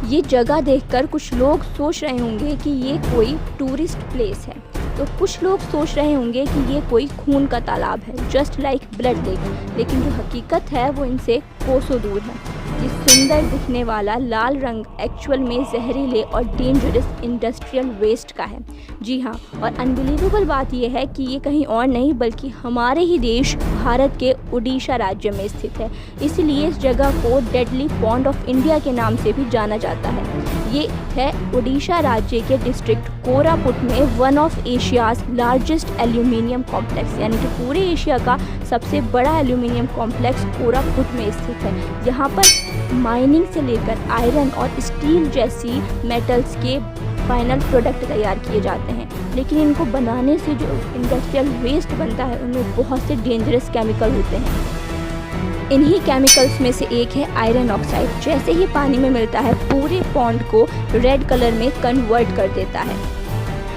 ये जगह देखकर कुछ लोग सोच रहे होंगे कि ये कोई टूरिस्ट प्लेस है, तो कुछ लोग सोच रहे होंगे कि ये कोई खून का तालाब है, जस्ट लाइक ब्लड लेक। लेकिन जो हकीकत है वो इनसे कोसों दूर है। ये सुंदर दिखने वाला लाल रंग एक्चुअल में जहरीले और डेंजरस इंडस्ट्रियल वेस्ट का है। जी हाँ, और अनबिलीवेबल बात यह है कि ये कहीं और नहीं बल्कि हमारे ही देश भारत के उड़ीसा राज्य में स्थित है। इसलिए इस जगह को डेडली पॉन्ड ऑफ इंडिया के नाम से भी जाना जाता है। ये है उड़ीसा राज्य के डिस्ट्रिक्ट कोरापुट में one of Asia's largest aluminium complex, यानी कि पूरे एशिया का सबसे बड़ा एल्यूमिनियम कॉम्प्लेक्स कोरापुट में स्थित है। यहाँ पर माइनिंग से लेकर आयरन और स्टील जैसी मेटल्स के फाइनल प्रोडक्ट तैयार किए जाते हैं, लेकिन इनको बनाने से जो इंडस्ट्रियल वेस्ट बनता है उनमें बहुत से डेंजरस केमिकल होते हैं। इन्हीं केमिकल्स में से एक है आयरन ऑक्साइड। जैसे ही पानी में मिलता है पूरे पॉन्ड को रेड कलर में कन्वर्ट कर देता है।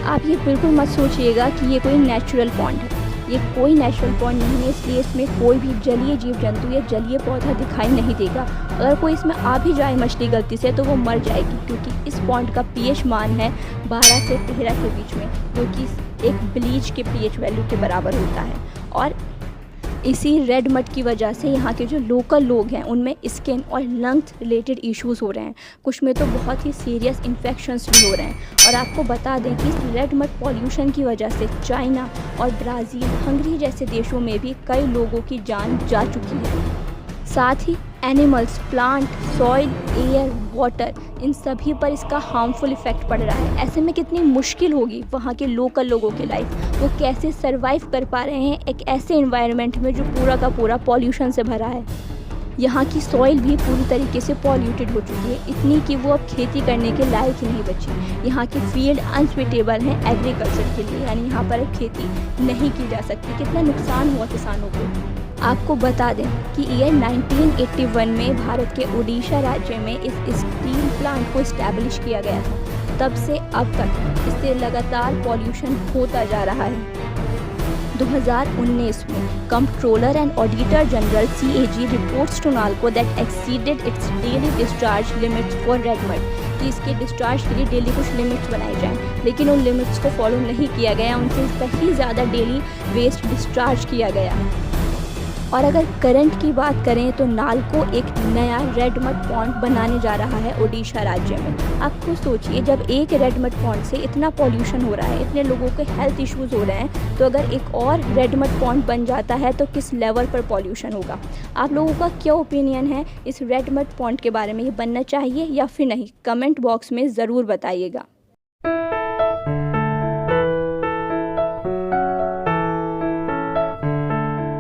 आप ये बिल्कुल मत सोचिएगा कि ये कोई नेचुरल पॉन्ड है, ये कोई नेचुरल पॉन्ड नहीं है, इसलिए इसमें कोई भी जलीय जीव जंतु या जलीय पौधा दिखाई नहीं देगा। अगर कोई इसमें आ भी जाए मछली गलती से तो वो मर जाएगी, क्योंकि इस पॉन्ड का पीएच मान है 12 से 13 के बीच में, जो कि एक ब्लीच के पीएच वैल्यू के बराबर होता है। और इसी रेड मड की वजह से यहाँ के जो लोकल लोग हैं उनमें स्किन और लंग्स रिलेटेड इश्यूज़ हो रहे हैं, कुछ में तो बहुत ही सीरियस इन्फेक्शंस भी हो रहे हैं। और आपको बता दें कि इस रेड मड पॉल्यूशन की वजह से चाइना और ब्राज़ील, हंगरी जैसे देशों में भी कई लोगों की जान जा चुकी है। साथ ही animals, plant, soil, air, water, इन सभी पर इसका हार्मफुल इफ़ेक्ट पड़ रहा है। ऐसे में कितनी मुश्किल होगी वहाँ के लोकल लोगों की लाइफ, वो कैसे सरवाइव कर पा रहे हैं एक ऐसे इन्वायरमेंट में जो पूरा का पूरा पॉल्यूशन से भरा है। यहाँ की सॉइल भी पूरी तरीके से पॉल्यूटेड हो चुकी है, इतनी कि वो अब खेती करने के लायक ही नहीं बची। यहाँ के फील्ड अनसुइटेबल हैं एग्रीकल्चर के लिए, यानी यहाँ पर अब खेती नहीं की जा सकती। कितना नुकसान हुआ किसानों को। आपको बता दें कि ईयर 1981 में भारत के उड़ीसा राज्य में इस स्टील प्लांट को इस्टेब्लिश किया गया था। तब से अब तक इससे लगातार पॉल्यूशन होता जा रहा है। 2019 में controller and auditor general CAG reports to NALCO that exceeded its daily discharge limits for red mud, कि इसके डिस्चार्ज के लिए डेली कुछ लिमिट्स बनाई जाएं, लेकिन उन लिमिट्स को फॉलो नहीं किया गया, उनसे कहीं ज़्यादा डेली वेस्ट डिस्चार्ज किया गया। और अगर करंट की बात करें तो नाल्को एक नया रेड मड पॉन्ड बनाने जा रहा है उड़ीसा राज्य में। आप खुद सोचिए, जब एक रेड मड पॉन्ड से इतना पॉल्यूशन हो रहा है, इतने लोगों के हेल्थ इश्यूज़ हो रहे हैं, तो अगर एक और रेड मड पॉन्ड बन जाता है तो किस लेवल पर पॉल्यूशन होगा। आप लोगों का क्या ओपिनियन है इस रेड मड पॉन्ड के बारे में, ये बनना चाहिए या फिर नहीं? कमेंट बॉक्स में ज़रूर बताइएगा।